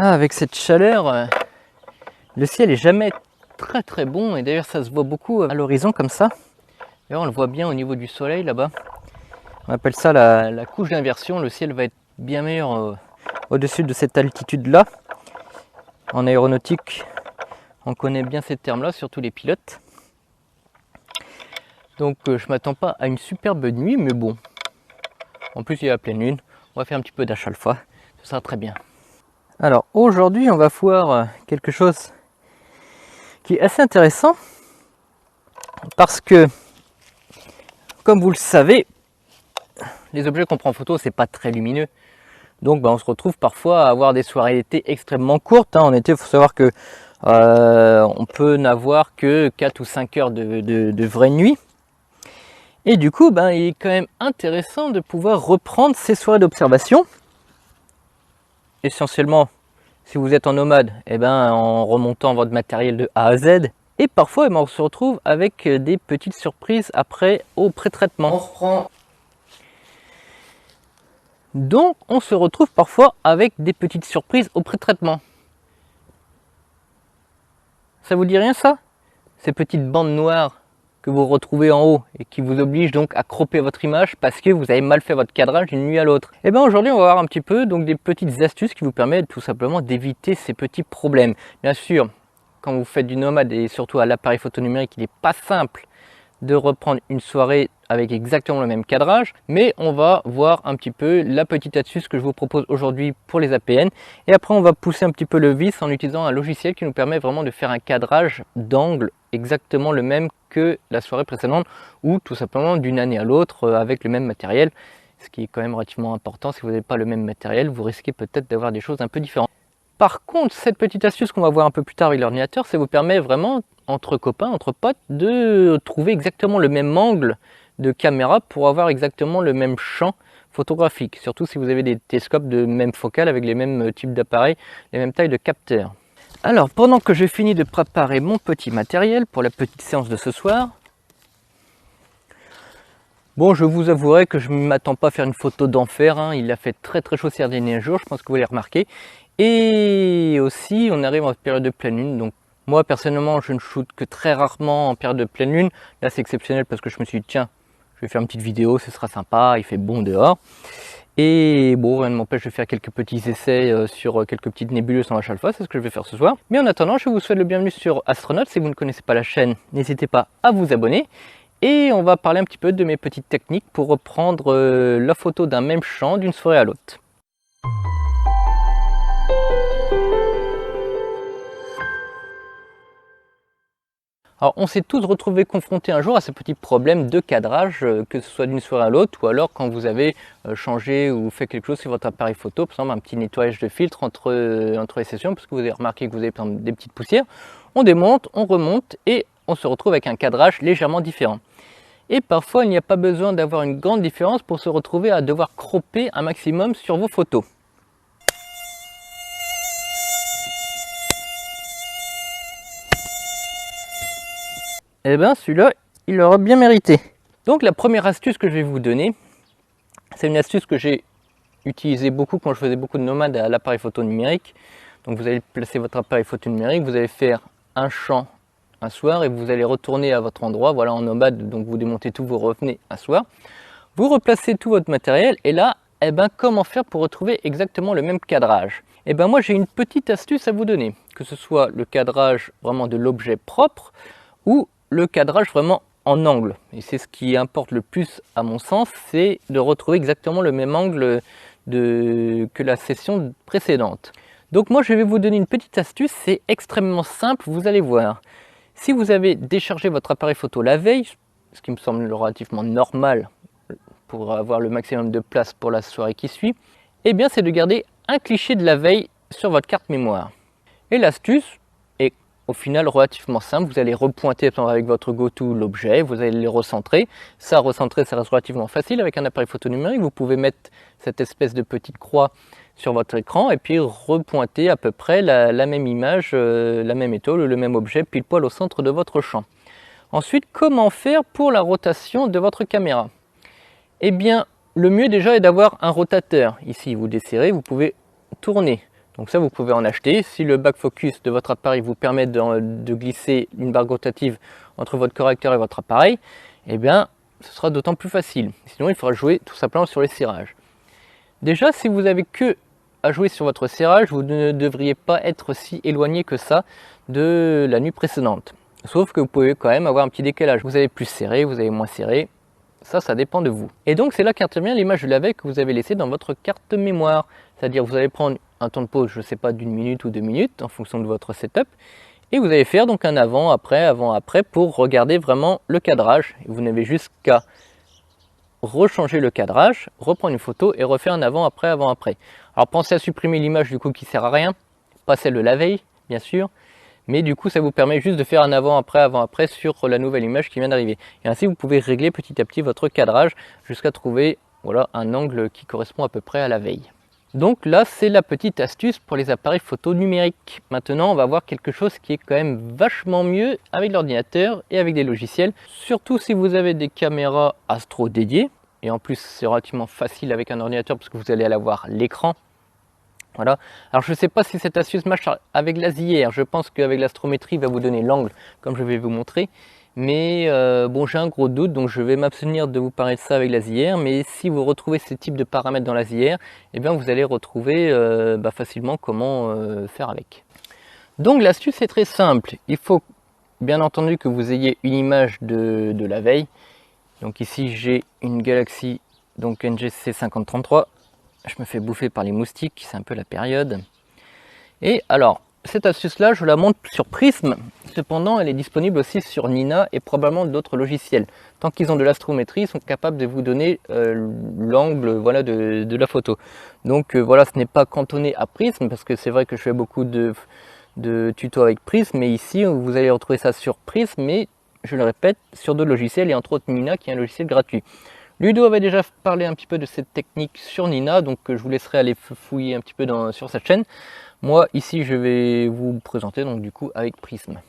Ah, avec cette chaleur, le ciel est jamais très bon et d'ailleurs ça se voit beaucoup à l'horizon comme ça. D'ailleurs on le voit bien au niveau du soleil là-bas. On appelle ça la couche d'inversion. Le ciel va être bien meilleur au-dessus de cette altitude-là. En aéronautique, on connaît bien ces termes-là, surtout les pilotes. Donc je m'attends pas à une superbe nuit, mais bon. En plus il y a la pleine lune. On va faire un petit peu d'H-alpha, ce sera très bien. Alors aujourd'hui on va voir quelque chose qui est assez intéressant parce que, comme vous le savez, les objets qu'on prend en photo c'est pas très lumineux. Donc on se retrouve parfois à avoir des soirées d'été extrêmement courtes. En été, il faut savoir que on peut n'avoir que 4 ou 5 heures de vraie nuit. Et du coup, il est quand même intéressant de pouvoir reprendre ces soirées d'observation. Essentiellement, si vous êtes en nomade, en remontant votre matériel de A à Z. Et parfois, on se retrouve avec des petites surprises après au pré-traitement. On reprend. Donc, on se retrouve parfois avec des petites surprises au pré-traitement. Ça vous dit rien ça? Ces petites bandes noires que vous retrouvez en haut et qui vous obligent donc à cropper votre image parce que vous avez mal fait votre cadrage d'une nuit à l'autre. Et bien aujourd'hui on va voir un petit peu donc des petites astuces qui vous permettent tout simplement d'éviter ces petits problèmes. Bien sûr, quand vous faites du nomade et surtout à l'appareil photo numérique, il n'est pas simple de reprendre une soirée avec exactement le même cadrage, mais on va voir un petit peu la petite astuce que je vous propose aujourd'hui pour les APN, et après on va pousser un petit peu le vice en utilisant un logiciel qui nous permet vraiment de faire un cadrage d'angle exactement le même que la soirée précédente, ou tout simplement d'une année à l'autre avec le même matériel, ce qui est quand même relativement important. Si vous n'avez pas le même matériel, vous risquez peut-être d'avoir des choses un peu différentes. Par contre, cette petite astuce qu'on va voir un peu plus tard avec l'ordinateur, ça vous permet vraiment, entre copains, entre potes, de trouver exactement le même angle de caméra pour avoir exactement le même champ photographique. Surtout si vous avez des télescopes de même focale avec les mêmes types d'appareils, les mêmes tailles de capteurs. Alors, pendant que je finis de préparer mon petit matériel pour la petite séance de ce soir, bon, je vous avouerai que je ne m'attends pas à faire une photo d'enfer. Il a fait très chaud ces derniers jours, je pense que vous l'avez remarqué. Et aussi, on arrive en période de pleine lune. Donc, moi, personnellement, je ne shoote que très rarement en période de pleine lune. Là, c'est exceptionnel parce que je me suis dit, tiens, je vais faire une petite vidéo, ce sera sympa, il fait bon dehors. Et bon, rien ne m'empêche de faire quelques petits essais sur quelques petites nébuleuses en H-alpha, c'est ce que je vais faire ce soir. Mais en attendant, je vous souhaite le bienvenu sur Astronaut. Si vous ne connaissez pas la chaîne, n'hésitez pas à vous abonner. Et on va parler un petit peu de mes petites techniques pour reprendre la photo d'un même champ d'une soirée à l'autre. Alors on s'est tous retrouvés confrontés un jour à ce petit problème de cadrage, que ce soit d'une soirée à l'autre ou alors quand vous avez changé ou fait quelque chose sur votre appareil photo, par exemple un petit nettoyage de filtre entre les sessions, parce que vous avez remarqué que vous avez par exemple des petites poussières. On démonte, on remonte et on se retrouve avec un cadrage légèrement différent. Et parfois il n'y a pas besoin d'avoir une grande différence pour se retrouver à devoir cropper un maximum sur vos photos. Eh bien celui-là, il l'aura bien mérité. Donc la première astuce que je vais vous donner, c'est une astuce que j'ai utilisée beaucoup quand je faisais beaucoup de nomades à l'appareil photo numérique. Donc vous allez placer votre appareil photo numérique, vous allez faire un champ un soir et vous allez retourner à votre endroit, voilà, en nomade, donc vous démontez tout, vous revenez un soir. Vous replacez tout votre matériel et là, comment faire pour retrouver exactement le même cadrage? Moi j'ai une petite astuce à vous donner, que ce soit le cadrage vraiment de l'objet propre ou le cadrage vraiment en angle. Et c'est ce qui importe le plus à mon sens, c'est de retrouver exactement le même angle que la session précédente. Donc moi je vais vous donner une petite astuce, c'est extrêmement simple, vous allez voir. Si vous avez déchargé votre appareil photo la veille, ce qui me semble relativement normal pour avoir le maximum de place pour la soirée qui suit, c'est de garder un cliché de la veille sur votre carte mémoire. Et l'astuce est au final relativement simple, vous allez repointer avec votre GoTo l'objet, vous allez le recentrer. Ça, recentrer, ça reste relativement facile avec un appareil photo numérique. Vous pouvez mettre cette espèce de petite croix sur votre écran et puis repointer à peu près la même image, la même étoile, le même objet pile poil au centre de votre champ. Ensuite, comment faire pour la rotation de votre caméra? Le mieux déjà est d'avoir un rotateur. Ici, vous desserrez, vous pouvez tourner. Donc ça, vous pouvez en acheter. Si le back focus de votre appareil vous permet de glisser une barre rotative entre votre correcteur et votre appareil, eh bien, ce sera d'autant plus facile. Sinon, il faudra jouer tout simplement sur les serrages. Déjà, si vous avez que à jouer sur votre serrage, vous ne devriez pas être si éloigné que ça de la nuit précédente. Sauf que vous pouvez quand même avoir un petit décalage. Vous avez plus serré, vous avez moins serré. Ça dépend de vous. Et donc, c'est là qu'intervient l'image de la veille que vous avez laissée dans votre carte mémoire. C'est-à-dire, vous allez prendre un temps de pause, je ne sais pas, d'1 minute ou 2 minutes, en fonction de votre setup. Et vous allez faire donc un avant-après pour regarder vraiment le cadrage. Et vous n'avez juste qu'à rechanger le cadrage, reprendre une photo et refaire un avant-après, avant-après. Alors pensez à supprimer l'image du coup qui sert à rien, pas celle de la veille bien sûr, mais du coup ça vous permet juste de faire un avant-après sur la nouvelle image qui vient d'arriver. Et ainsi vous pouvez régler petit à petit votre cadrage jusqu'à trouver voilà, un angle qui correspond à peu près à la veille. Donc là c'est la petite astuce pour les appareils photo numériques. Maintenant on va voir quelque chose qui est quand même vachement mieux avec l'ordinateur et avec des logiciels. Surtout si vous avez des caméras Astro dédiées. Et en plus c'est relativement facile avec un ordinateur parce que vous allez avoir l'écran. Voilà. Alors je ne sais pas si cette astuce marche avec la ZR. Je pense qu'avec l'astrométrie il va vous donner l'angle comme je vais vous montrer. Mais bon, j'ai un gros doute, donc je vais m'abstenir de vous parler de ça avec la ZR. Mais si vous retrouvez ce type de paramètres dans la ZR, eh bien vous allez retrouver facilement comment faire avec. Donc l'astuce est très simple. Il faut bien entendu que vous ayez une image de la veille. Donc ici j'ai une Galaxy donc NGC 5033. Je me fais bouffer par les moustiques, c'est un peu la période. Et alors, cette astuce-là, je la montre sur Prism. Cependant, elle est disponible aussi sur Nina et probablement d'autres logiciels. Tant qu'ils ont de l'astrométrie, ils sont capables de vous donner l'angle voilà, de la photo. Donc voilà, ce n'est pas cantonné à Prism, parce que c'est vrai que je fais beaucoup de tutos avec Prism, mais ici, vous allez retrouver ça sur Prism, mais je le répète, sur d'autres logiciels, et entre autres Nina, qui est un logiciel gratuit. Ludo avait déjà parlé un petit peu de cette technique sur Nina, donc je vous laisserai aller fouiller un petit peu sur sa chaîne. Moi, ici, je vais vous présenter donc du coup avec Prism.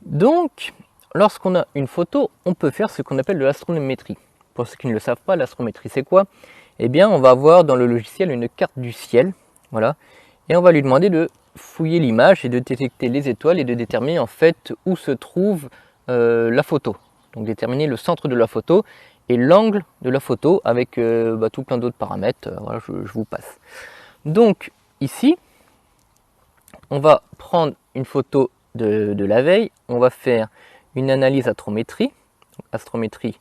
Donc, lorsqu'on a une photo, on peut faire ce qu'on appelle de l'astrométrie. Pour ceux qui ne le savent pas, l'astrométrie, c'est quoi? Eh bien, on va avoir dans le logiciel une carte du ciel, voilà, et on va lui demander de fouiller l'image et de détecter les étoiles et de déterminer en fait où se trouve la photo. Donc déterminer le centre de la photo et l'angle de la photo avec tout plein d'autres paramètres. Voilà, je vous passe. Donc ici, on va prendre une photo de la veille, on va faire une analyse astrométrie, donc astrométrie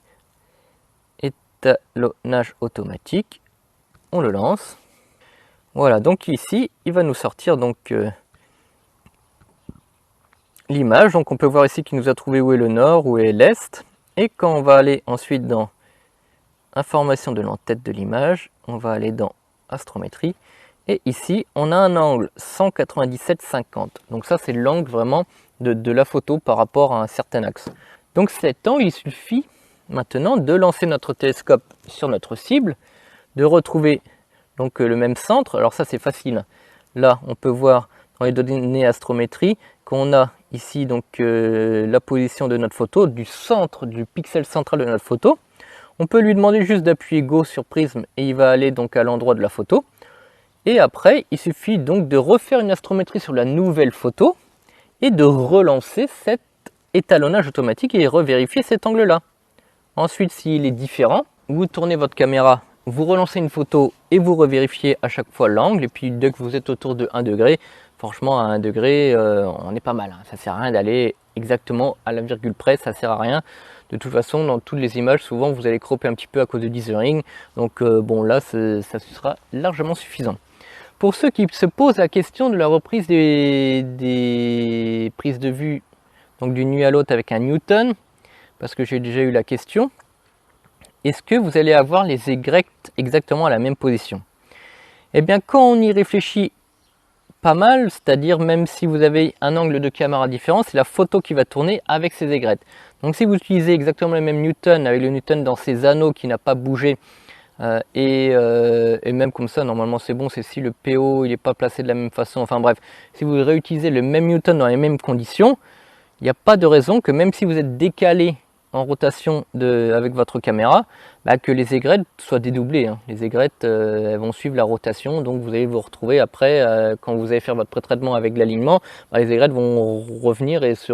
étalonnage automatique, on le lance. Voilà, donc ici, il va nous sortir donc l'image. Donc on peut voir ici qu'il nous a trouvé où est le nord, où est l'est. Et quand on va aller ensuite dans information de l'entête de l'image, on va aller dans astrométrie. Et ici, on a un angle 197,50. Donc ça, c'est l'angle vraiment de la photo par rapport à un certain axe. Donc cet angle, il suffit maintenant de lancer notre télescope sur notre cible, de retrouver donc le même centre. Alors ça, c'est facile. Là, on peut voir dans les données astrométrie qu'on a ici donc la position de notre photo, du centre, du pixel central de notre photo. On peut lui demander juste d'appuyer Go sur Prism et il va aller donc à l'endroit de la photo. Et après, il suffit donc de refaire une astrométrie sur la nouvelle photo et de relancer cet étalonnage automatique et revérifier cet angle-là. Ensuite, s'il est différent, vous tournez votre caméra, vous relancez une photo et vous revérifiez à chaque fois l'angle. Et puis dès que vous êtes autour de 1 degré, franchement à 1 degré, on est pas mal. Hein. Ça sert à rien d'aller exactement à la virgule près, ça sert à rien. De toute façon, dans toutes les images, souvent vous allez cropper un petit peu à cause de dithering. Donc bon, là, ça sera largement suffisant. Pour ceux qui se posent la question de la reprise des prises de vue donc d'une nuit à l'autre avec un Newton, parce que j'ai déjà eu la question, est-ce que vous allez avoir les aigrettes exactement à la même position? Eh bien, quand on y réfléchit pas mal, c'est-à-dire même si vous avez un angle de caméra différent, c'est la photo qui va tourner avec ces aigrettes. Donc si vous utilisez exactement le même Newton, avec le Newton dans ses anneaux qui n'a pas bougé, et même comme ça, normalement c'est bon, c'est si le PO il n'est pas placé de la même façon, enfin bref, si vous réutilisez le même Newton dans les mêmes conditions, il n'y a pas de raison que même si vous êtes décalé en rotation avec votre caméra, bah, que les aigrettes soient dédoublées. Hein. Les aigrettes elles vont suivre la rotation, donc vous allez vous retrouver après, quand vous allez faire votre pré-traitement avec l'alignement, bah, les aigrettes vont revenir et se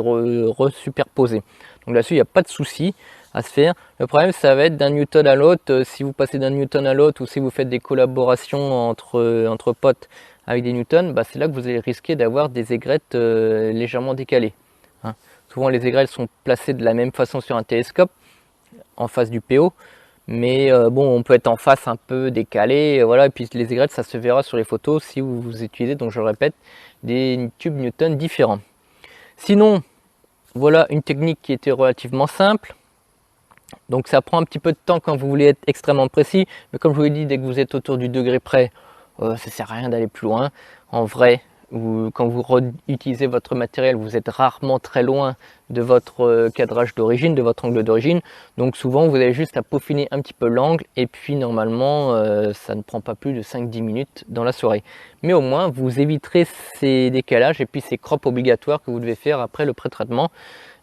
superposer. Donc là-dessus, il n'y a pas de souci à se faire. Le problème, ça va être d'un newton à l'autre. Si vous passez d'un newton à l'autre ou si vous faites des collaborations entre potes avec des newtons, bah, c'est là que vous allez risquer d'avoir des aigrettes légèrement décalées. Hein. Souvent, les aigrettes sont placées de la même façon sur un télescope, en face du PO. Mais bon, on peut être en face un peu décalé, voilà, et puis les aigrettes, ça se verra sur les photos si vous utilisez, donc je le répète, des tubes Newton différents. Sinon, voilà une technique qui était relativement simple. Donc ça prend un petit peu de temps quand vous voulez être extrêmement précis, mais comme je vous l'ai dit, dès que vous êtes autour du degré près, ça ne sert à rien d'aller plus loin. En vrai, quand vous utilisez votre matériel, vous êtes rarement très loin de votre cadrage d'origine, de votre angle d'origine. Donc souvent, vous avez juste à peaufiner un petit peu l'angle et puis normalement, ça ne prend pas plus de 5-10 minutes dans la soirée. Mais au moins, vous éviterez ces décalages et puis ces crops obligatoires que vous devez faire après le pré-traitement.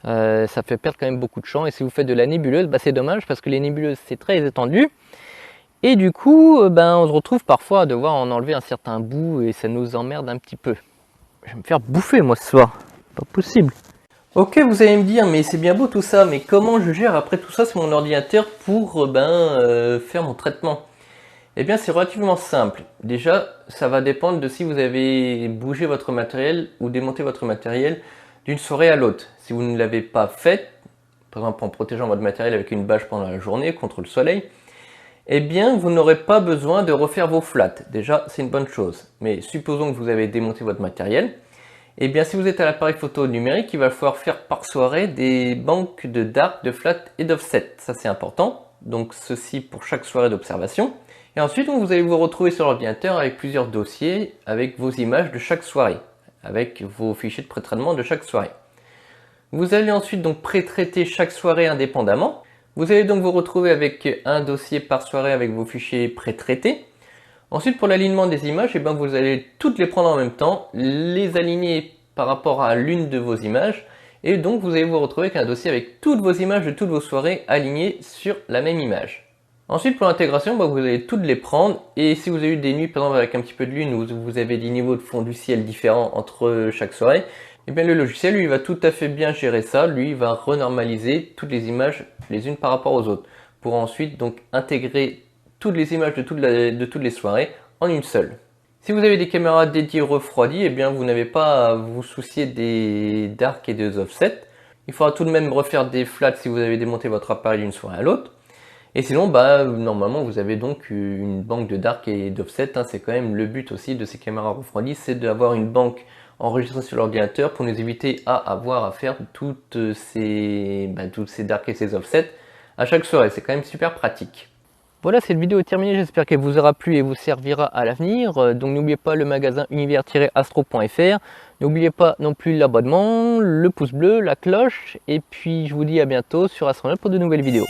Ça fait perdre quand même beaucoup de champ. Et si vous faites de la nébuleuse, bah, c'est dommage parce que les nébuleuses, c'est très étendu. Et du coup, on se retrouve parfois à devoir en enlever un certain bout et ça nous emmerde un petit peu. Je vais me faire bouffer moi ce soir, pas possible. Ok, vous allez me dire, mais c'est bien beau tout ça, mais comment je gère après tout ça sur mon ordinateur pour faire mon traitement? Eh bien c'est relativement simple. Déjà, ça va dépendre de si vous avez bougé votre matériel ou démonté votre matériel d'une soirée à l'autre. Si vous ne l'avez pas fait, par exemple en protégeant votre matériel avec une bâche pendant la journée contre le soleil, eh bien vous n'aurez pas besoin de refaire vos flats. Déjà, c'est une bonne chose. Mais supposons que vous avez démonté votre matériel. Eh bien si vous êtes à l'appareil photo numérique, il va falloir faire par soirée des banques de dark, de flat et d'offset. Ça c'est important. Donc ceci pour chaque soirée d'observation. Et ensuite, vous allez vous retrouver sur l'ordinateur avec plusieurs dossiers avec vos images de chaque soirée, avec vos fichiers de pré-traitement de chaque soirée. Vous allez ensuite donc pré-traiter chaque soirée indépendamment. Vous allez donc vous retrouver avec un dossier par soirée avec vos fichiers pré-traités. Ensuite, pour l'alignement des images, eh bien, vous allez toutes les prendre en même temps, les aligner par rapport à l'une de vos images, et donc vous allez vous retrouver avec un dossier avec toutes vos images de toutes vos soirées alignées sur la même image. Ensuite, pour l'intégration, vous allez toutes les prendre, et si vous avez eu des nuits, par exemple avec un petit peu de lune, où vous avez des niveaux de fond du ciel différents entre chaque soirée, eh bien le logiciel, lui, va tout à fait bien gérer ça. Lui, il va renormaliser toutes les images les unes par rapport aux autres, pour ensuite donc intégrer toutes les images de toutes les soirées en une seule. Si vous avez des caméras dédiées refroidies, eh bien vous n'avez pas à vous soucier des dark et des offset. Il faudra tout de même refaire des flats si vous avez démonté votre appareil d'une soirée à l'autre. Et sinon, normalement, vous avez donc une banque de dark et d'offset. Hein. C'est quand même le but aussi de ces caméras refroidies, c'est d'avoir une banque enregistrée sur l'ordinateur pour nous éviter à avoir à faire toutes ces dark et ces offsets à chaque soirée. C'est quand même super pratique. Voilà, cette vidéo est terminée, j'espère qu'elle vous aura plu et vous servira à l'avenir. Donc n'oubliez pas le magasin univers-astro.fr. N'oubliez pas non plus l'abonnement, le pouce bleu, la cloche. Et puis je vous dis à bientôt sur Astronaut pour de nouvelles vidéos.